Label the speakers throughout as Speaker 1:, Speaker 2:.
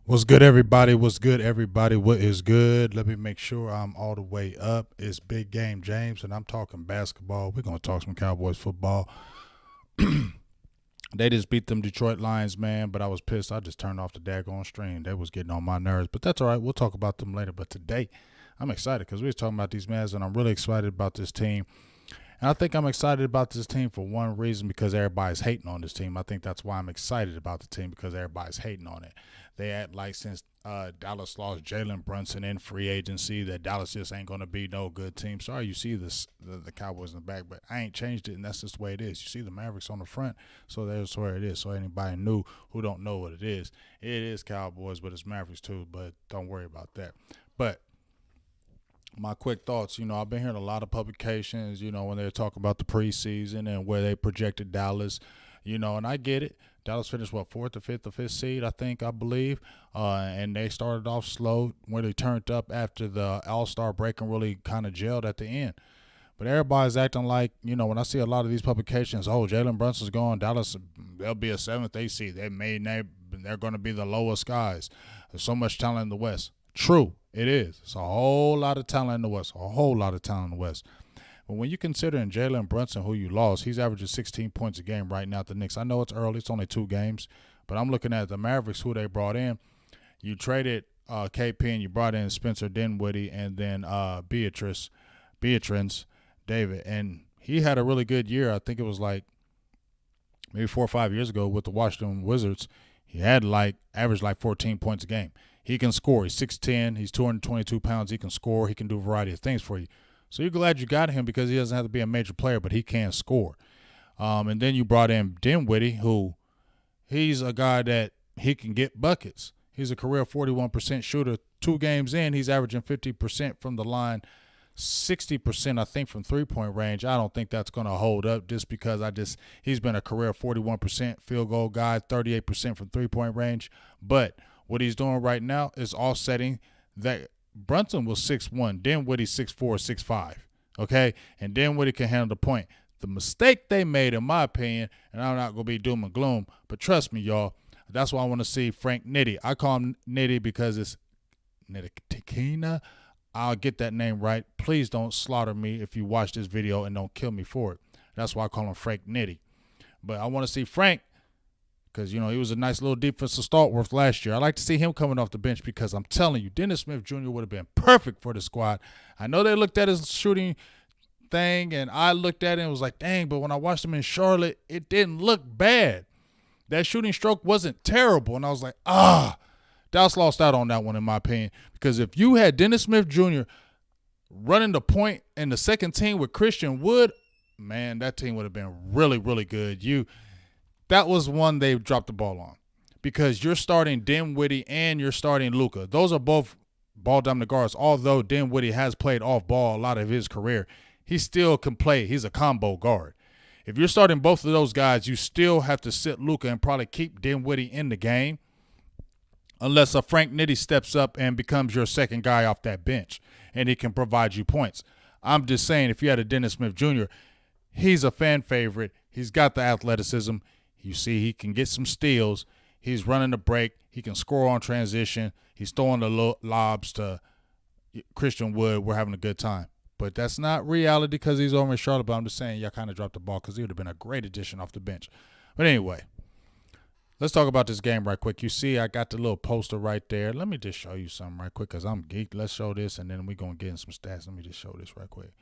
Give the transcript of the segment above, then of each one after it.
Speaker 1: What's good, everybody? What's good, everybody? What is good? Let me make sure I'm all the way up. It's Big Game James, and I'm talking basketball. We're going to talk some Cowboys football. They just beat them Detroit Lions, man, but I was pissed. I just turned off the daggone stream. They was getting on my nerves, but that's all right. We'll talk about them later. But today, I'm excited because we was talking about these Mavs, and I'm really excited about this team. And I think I'm excited about this team for one reason, because everybody's hating on this team. I think that's why I'm excited about the team, because everybody's hating on it. They act like since Dallas lost Jalen Brunson in free agency that Dallas just ain't going to be no good team. Sorry, you see the Cowboys in the back, but I ain't changed it, and that's just the way it is. You see the Mavericks on the front, so that's where it is. So anybody new who don't know what it is Cowboys, but it's Mavericks too, but don't worry about that. But my quick thoughts, I've been hearing a lot of publications, when they're talking about the preseason and where they projected Dallas, and I get it. Dallas finished, fourth or fifth seed, I believe. And they started off slow when they turned up after the All-Star break and really kind of gelled at the end. But everybody's acting like, when I see a lot of these publications, Jalen Brunson's gone, Dallas, they'll be a 7th, 8th seed. They're going to be the lowest guys. There's so much talent in the West. True, it is. It's a whole lot of talent in the West, But when you consider in Jalen Brunson, who you lost, he's averaging 16 points a game right now at the Knicks. I know it's early. It's only 2 games. But I'm looking at the Mavericks, who they brought in. You traded KP and you brought in Spencer Dinwiddie and then Beatrice David. And he had a really good year. I think it was maybe 4 or 5 years ago with the Washington Wizards. He had averaged 14 points a game. He can score. He's 6'10". He's 222 pounds. He can score. He can do a variety of things for you. So you're glad you got him because he doesn't have to be a major player, but he can score. And then you brought in Dinwiddie, who he's a guy that he can get buckets. He's a career 41% shooter. 2 games in, he's averaging 50% from the line, 60% I think from three-point range. I don't think that's going to hold up just because he's been a career 41% field goal guy, 38% from three-point range. But what he's doing right now is offsetting that. Brunson was 6'1", Dinwiddie 6'4", 6'5", okay? And Dinwiddie can handle the point. The mistake they made, in my opinion, and I'm not going to be doom and gloom, but trust me, y'all, that's why I want to see Frank Nitti. I call him Nitti because it's Ntilikina. I'll get that name right. Please don't slaughter me if you watch this video and don't kill me for it. That's why I call him Frank Nitti. But I want to see Frank because, he was a nice little defensive stalwart last year. I like to see him coming off the bench because I'm telling you, Dennis Smith Jr. would have been perfect for the squad. I know they looked at his shooting thing, and I looked at it and was like, dang, but when I watched him in Charlotte, it didn't look bad. That shooting stroke wasn't terrible, and I was like, Dallas lost out on that one in my opinion because if you had Dennis Smith Jr. running the point in the second team with Christian Wood, man, that team would have been really, really good. That was one they dropped the ball on because you're starting Dinwiddie and you're starting Luka. Those are both ball-dominant guards, although Dinwiddie has played off-ball a lot of his career. He still can play. He's a combo guard. If you're starting both of those guys, you still have to sit Luka and probably keep Dinwiddie in the game unless a Frank Nitti steps up and becomes your second guy off that bench and he can provide you points. I'm just saying if you had a Dennis Smith Jr., he's a fan favorite. He's got the athleticism. You see, he can get some steals. He's running the break. He can score on transition. He's throwing the lobs to Christian Wood. We're having a good time. But that's not reality because he's over in Charlotte. But I'm just saying y'all kind of dropped the ball because he would have been a great addition off the bench. But anyway, let's talk about this game right quick. You see, I got the little poster right there. Let me just show you something right quick because I'm geeked. Let's show this, and then we're going to get in some stats. Let me just show this right quick.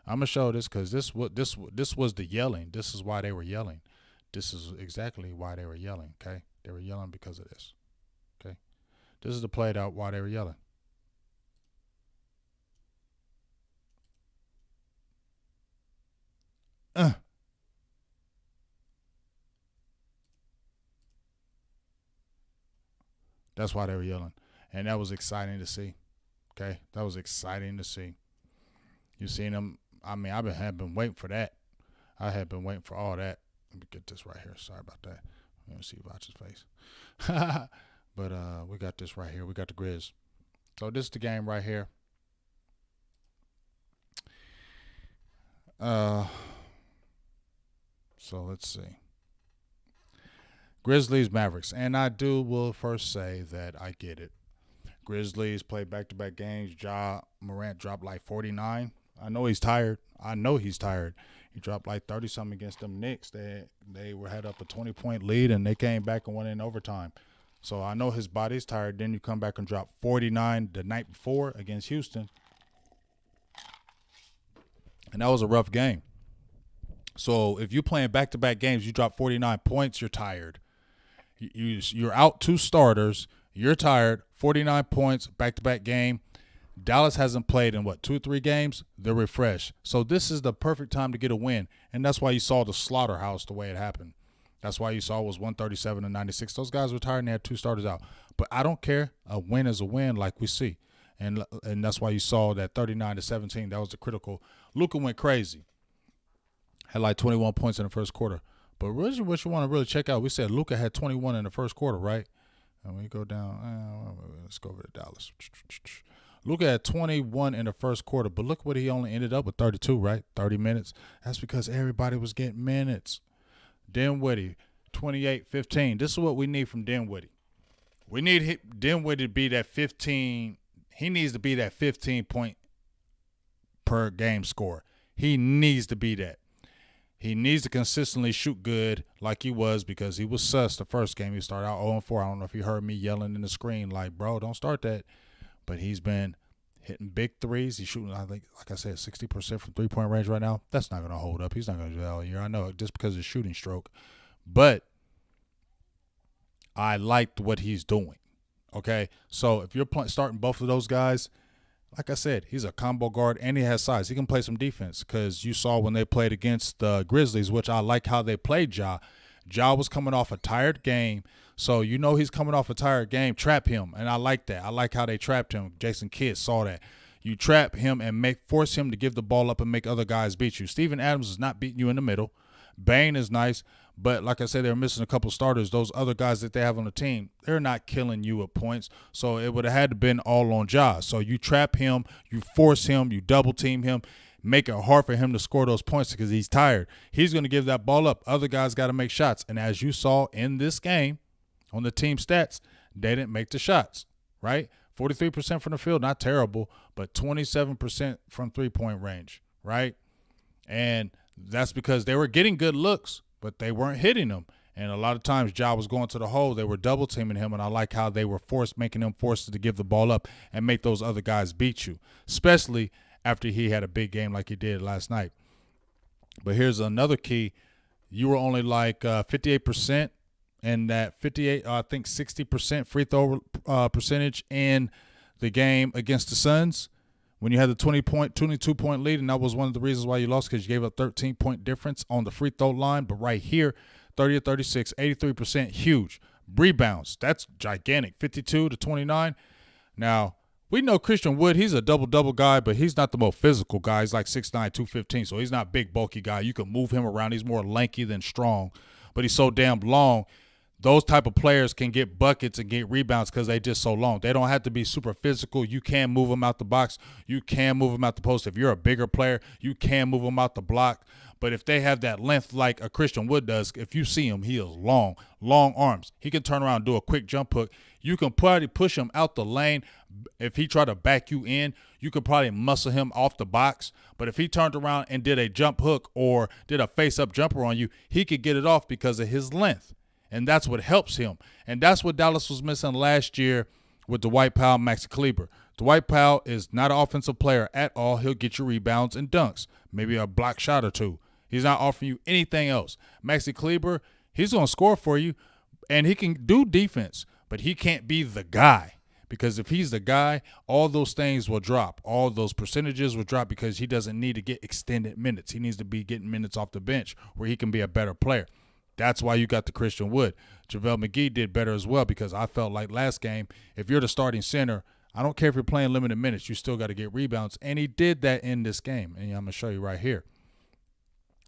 Speaker 1: I'm going to show this because this was the yelling. This is why they were yelling. This is exactly why they were yelling, okay? They were yelling because of this, okay? This is the played out why they were yelling. That's why they were yelling. And that was exciting to see, okay? That was exciting to see. You seen them. I mean, I have been waiting for that. I have been waiting for all that. Let me get this right here. Sorry about that. Let me see Vach's face. But we got this right here. We got the Grizz. So this is the game right here. So let's see. Grizzlies, Mavericks. And I will first say that I get it. Grizzlies played back-to-back games. Ja Morant dropped like 49. I know he's tired. He dropped like 30-something against them Knicks. They had up a 20-point lead, and they came back and won in overtime. So I know his body's tired. Then you come back and drop 49 the night before against Houston. And that was a rough game. So if you're playing back-to-back games, you drop 49 points, you're tired. You're out 2 starters. You're tired. 49 points, back-to-back game. Dallas hasn't played in, 2 or 3 games? They're refreshed. So this is the perfect time to get a win, and that's why you saw the slaughterhouse the way it happened. That's why you saw it was 137-96. Those guys were tired and they had 2 starters out. But I don't care. A win is a win like we see. And that's why you saw that 39-17. That was the critical. Luka went crazy. Had like 21 points in the first quarter. But really what you want to really check out, we said Luka had 21 in the first quarter, right? And we go down, let's go over to Dallas. Luka had 21 in the first quarter, but look what he only ended up with 32, right? 30 minutes. That's because everybody was getting minutes. Dinwiddie, 28-15. This is what we need from Dinwiddie. We need Dinwiddie to be that 15. He needs to be that 15-point per game score. He needs to be that. He needs to consistently shoot good like he was, because he was sus the first game. He started out 0-4. I don't know if you heard me yelling in the screen like, bro, don't start that. But he's been hitting big threes. He's shooting, I think, like I said, 60% from three-point range right now. That's not going to hold up. He's not going to do that all year. I know it just because of his shooting stroke. But I liked what he's doing. Okay? So if you're starting both of those guys, like I said, he's a combo guard and he has size. He can play some defense, because you saw when they played against the Grizzlies, which I like how they played Ja. Ja was coming off a tired game. So you know he's coming off a tired game. Trap him, and I like that. I like how they trapped him. Jason Kidd saw that. You trap him and force him to give the ball up and make other guys beat you. Steven Adams is not beating you in the middle. Bane is nice, but like I said, they're missing a couple starters. Those other guys that they have on the team, they're not killing you with points. So it would have had to been all on Ja. So you trap him, you force him, you double team him, make it hard for him to score those points because he's tired. He's going to give that ball up. Other guys got to make shots. And as you saw in this game on the team stats, they didn't make the shots, right? 43% from the field, not terrible, but 27% from three-point range, right? And that's because they were getting good looks, but they weren't hitting them. And a lot of times Ja was going to the hole. They were double teaming him, and I like how they were making him forced to give the ball up and make those other guys beat you, especially after he had a big game like he did last night. But here's another key. You were only like 58%, and that 60% free throw percentage in the game against the Suns when you had the 22-point lead, and that was one of the reasons why you lost, because you gave up 13-point difference on the free throw line. But right here, 30-36, 83%, huge. Rebounds, that's gigantic, 52-29. Now, we know Christian Wood, he's a double-double guy, but he's not the most physical guy. He's like 6'9", 215, so he's not a big, bulky guy. You can move him around. He's more lanky than strong, but he's so damn long. Those type of players can get buckets and get rebounds because they're just so long. They don't have to be super physical. You can move them out the box. You can move them out the post. If you're a bigger player, you can move them out the block. But if they have that length like a Christian Wood does, if you see him, he is long arms. He can turn around and do a quick jump hook. You can probably push him out the lane. If he tried to back you in, you could probably muscle him off the box. But if he turned around and did a jump hook or did a face-up jumper on you, he could get it off because of his length. And that's what helps him. And that's what Dallas was missing last year with Dwight Powell, Maxi Kleber. Dwight Powell is not an offensive player at all. He'll get you rebounds and dunks, maybe a block shot or two. He's not offering you anything else. Maxi Kleber, he's going to score for you, and he can do defense, but he can't be the guy. Because if he's the guy, all those things will drop. All those percentages will drop because he doesn't need to get extended minutes. He needs to be getting minutes off the bench where he can be a better player. That's why you got the Christian Wood. JaVale McGee did better as well, because I felt like last game, if you're the starting center, I don't care if you're playing limited minutes, you still got to get rebounds. And he did that in this game. And I'm going to show you right here.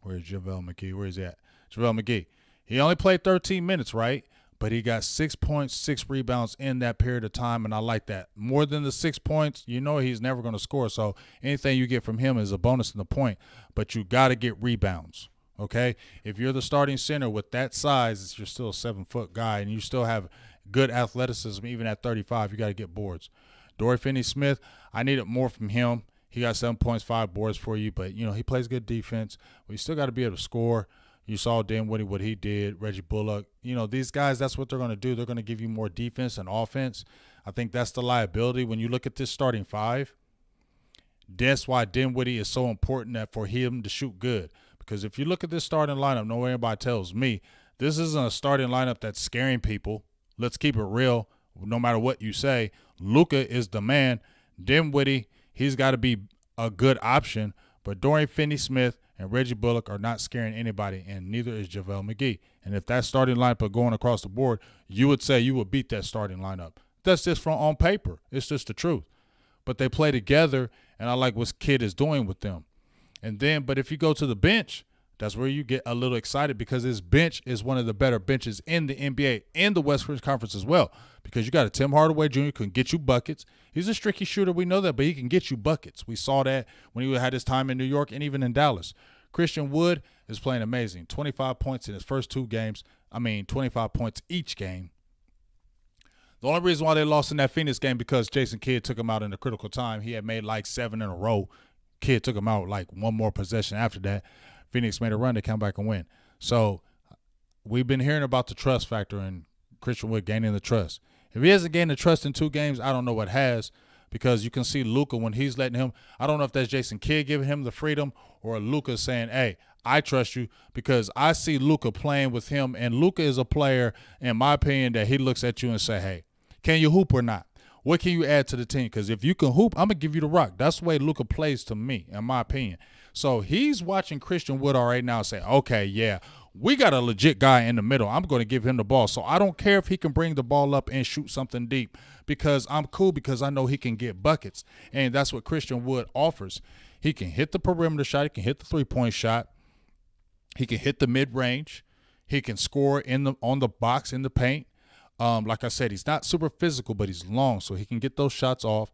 Speaker 1: Where's JaVale McGee? Where is he at? JaVale McGee. He only played 13 minutes, right? But he got 6.6 rebounds in that period of time, and I like that. More than the 6 points, you know he's never going to score. So anything you get from him is a bonus in the point. But you got to get rebounds. Okay, if you're the starting center with that size, you're still a 7-foot guy, and you still have good athleticism even at 35. You got to get boards. Dorian Finney-Smith, I needed more from him. He got 7 points, 5 boards for you, but he plays good defense. But you still got to be able to score. You saw Dinwiddie, what he did, Reggie Bullock. These guys, that's what they're going to do. They're going to give you more defense and offense. I think that's the liability when you look at this starting five. That's why Dinwiddie is so important for him to shoot good. Because if you look at this starting lineup, no way anybody tells me, this isn't a starting lineup that's scaring people. Let's keep it real. No matter what you say, Luka is the man. Dinwiddie, he's got to be a good option. But Dorian Finney-Smith and Reggie Bullock are not scaring anybody, and neither is JaVale McGee. And if that starting lineup are going across the board, you would say you would beat that starting lineup. That's just from on paper. It's just the truth. But they play together, and I like what Kidd is doing with them. But if you go to the bench, that's where you get a little excited because his bench is one of the better benches in the NBA and the Western Conference as well. Because you got a Tim Hardaway Jr. who can get you buckets. He's a streaky shooter, we know that, but he can get you buckets. We saw that when he had his time in New York and even in Dallas. Christian Wood is playing amazing. 25 points in his first 2 games. 25 points each game. The only reason why they lost in that Phoenix game because Jason Kidd took him out in a critical time. He had made like 7 in a row. Kidd took him out like one more possession after that. Phoenix made a run to come back and win. So we've been hearing about the trust factor and Christian Wood gaining the trust. If he hasn't gained the trust in 2 games, I don't know what has, because you can see Luka when he's letting him. I don't know if that's Jason Kidd giving him the freedom or Luka saying, hey, I trust you, because I see Luka playing with him, and Luka is a player, in my opinion, that he looks at you and say, hey, can you hoop or not? What can you add to the team? Because if you can hoop, I'm going to give you the rock. That's the way Luka plays to me, in my opinion. So he's watching Christian Wood all right now and say, okay, yeah, we got a legit guy in the middle. I'm going to give him the ball. So I don't care if he can bring the ball up and shoot something deep, because I'm cool, because I know he can get buckets. And that's what Christian Wood offers. He can hit the perimeter shot. He can hit the three-point shot. He can hit the mid-range. He can score on the box in the paint. Like I said, he's not super physical, but he's long, so he can get those shots off.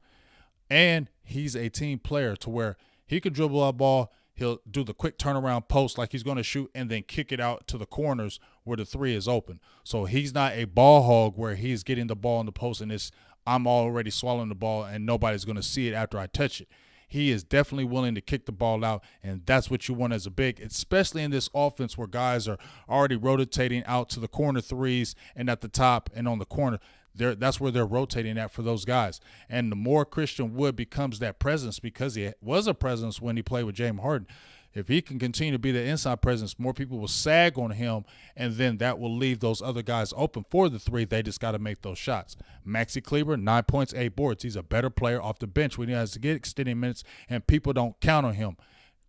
Speaker 1: And he's a team player to where he can dribble a ball. He'll do the quick turnaround post like he's going to shoot and then kick it out to the corners where the 3 is open. So he's not a ball hog where he's getting the ball in the post and I'm already swallowing the ball and nobody's going to see it after I touch it. He is definitely willing to kick the ball out, and that's what you want as a big, especially in this offense where guys are already rotating out to the corner 3s and at the top and on the corner. That's where they're rotating at for those guys. And the more Christian Wood becomes that presence, because he was a presence when he played with James Harden, if he can continue to be the inside presence, more people will sag on him, and then that will leave those other guys open for the 3. They just got to make those shots. Maxi Kleber, 9 points, 8 boards. He's a better player off the bench when he has to get extended minutes, and people don't count on him.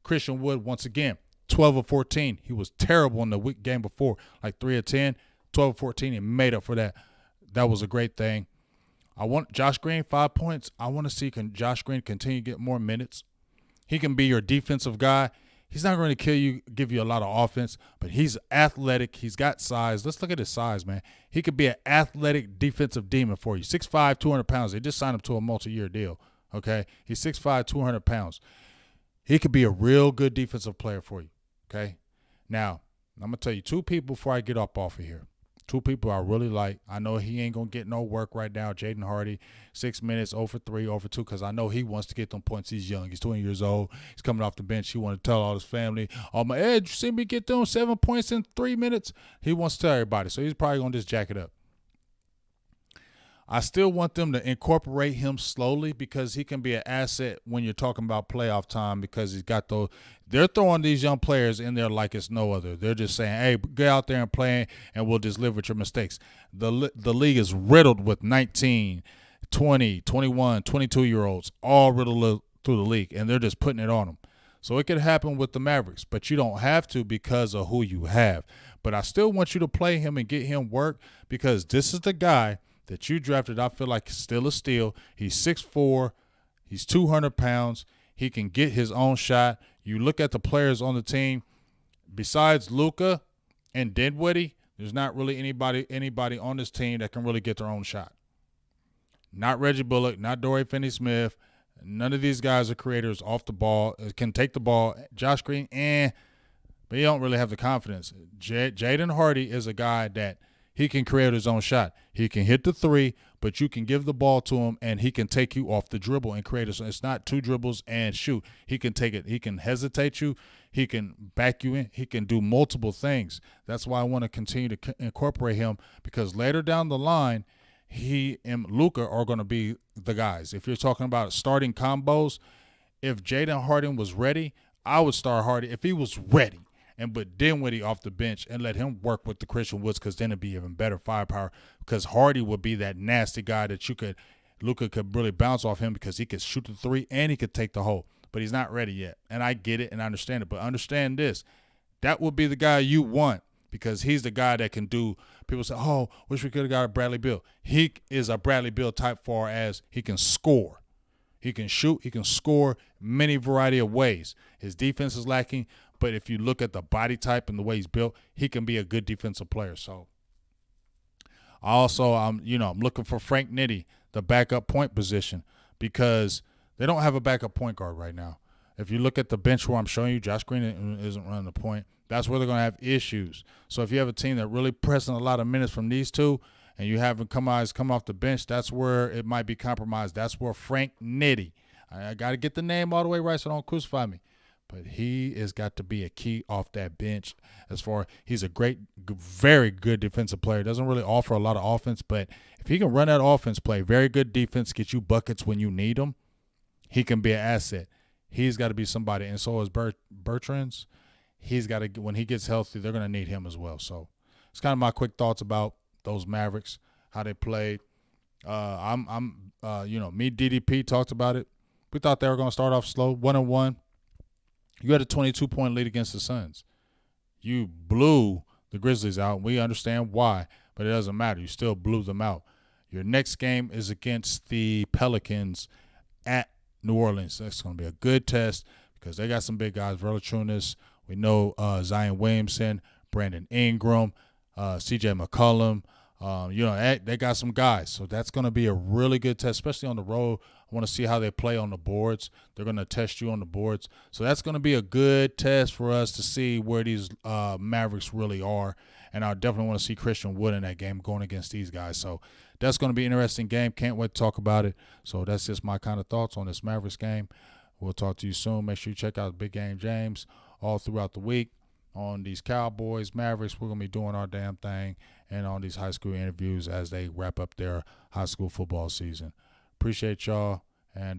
Speaker 1: Christian Wood, once again, 12 of 14. He was terrible in the week game before, like 3 of 10, 12 of 14, and made up for that. That was a great thing. I want Josh Green, 5 points. I want to see Josh Green continue to get more minutes. He can be your defensive guy. He's not going to kill you, give you a lot of offense, but he's athletic. He's got size. Let's look at his size, man. He could be an athletic defensive demon for you. 6'5", 200 pounds. They just signed him to a multi-year deal, okay? He's 6'5", 200 pounds. He could be a real good defensive player for you, okay? Now, I'm going to tell you 2 people before I get off of here. 2 people I really like. I know he ain't going to get no work right now. Jaden Hardy, 6 minutes, 0 for 3, 0 for 2, because I know he wants to get them points. He's young. He's 20 years old. He's coming off the bench. He wants to tell all his family, oh, my Ed, you see me get them 7 points in 3 minutes? He wants to tell everybody, so he's probably going to just jack it up. I still want them to incorporate him slowly, because he can be an asset when you're talking about playoff time, because he's got those. They're throwing these young players in there like it's no other. They're just saying, hey, get out there and play, and we'll just live with your mistakes. The league is riddled with 19, 20, 21, 22-year-olds, all riddled through the league, and they're just putting it on them. So it could happen with the Mavericks, but you don't have to because of who you have. But I still want you to play him and get him work, because this is the guy that you drafted. I feel like still a steal. He's 6'4". He's 200 pounds. He can get his own shot. You look at the players on the team, besides Luka and Dinwiddie, there's not really anybody on this team that can really get their own shot. Not Reggie Bullock, not Dorian Finney-Smith. None of these guys are creators off the ball, can take the ball. Josh Green, but he don't really have the confidence. Jaden Hardy is a guy that he can create his own shot. He can hit the three, but you can give the ball to him, and he can take you off the dribble and create it. It's not 2 dribbles and shoot. He can take it. He can hesitate you. He can back you in. He can do multiple things. That's why I want to continue to incorporate him, because later down the line, he and Luka are going to be the guys. If you're talking about starting combos, if Jaden Harden was ready, I would start Hardy if he was ready, and but Dinwiddie off the bench and let him work with the Christian Woods, because then it'd be even better firepower, because Hardy would be that nasty guy that Luka could really bounce off him, because he could shoot the three and he could take the hole. But he's not ready yet, and I get it and I understand it. But understand this, that would be the guy you want, because he's the guy that can do. People say, oh, wish we could have got a Bradley Beal. He is a Bradley Beal type, far as he can score. He can shoot. He can score many variety of ways. His defense is lacking, but if you look at the body type and the way he's built, he can be a good defensive player. So also, I'm looking for Frank Nitti, the backup point position, because they don't have a backup point guard right now. If you look at the bench where I'm showing you, Josh Green isn't running the point. That's where they're going to have issues. So if you have a team that really pressing a lot of minutes from these two, and you haven't come off the bench, that's where it might be compromised. That's where Frank Nitti, I got to get the name all the way right so don't crucify me, but he has got to be a key off that bench. He's a great, very good defensive player. Doesn't really offer a lot of offense, but if he can run that offense play, very good defense, get you buckets when you need them, he can be an asset. He's got to be somebody, and so is Bertrand's. He's got to, when he gets healthy, they're going to need him as well. So it's kind of my quick thoughts about those Mavericks, how they played. Me, DDP talked about it. We thought they were going to start off slow, 1-1. You had a 22-point lead against the Suns. You blew the Grizzlies out. We understand why, but it doesn't matter. You still blew them out. Your next game is against the Pelicans at New Orleans. That's going to be a good test, because they got some big guys. Valanciunas, we know Zion Williamson, Brandon Ingram, C.J. McCollum. They got some guys. So that's going to be a really good test, especially on the road. I want to see how they play on the boards. They're going to test you on the boards. So that's going to be a good test for us to see where these Mavericks really are. And I definitely want to see Christian Wood in that game going against these guys. So that's going to be an interesting game. Can't wait to talk about it. So that's just my kind of thoughts on this Mavericks game. We'll talk to you soon. Make sure you check out Big Game James all throughout the week on these Cowboys, Mavericks. We're going to be doing our damn thing, and on these high school interviews as they wrap up their high school football season. Appreciate y'all, and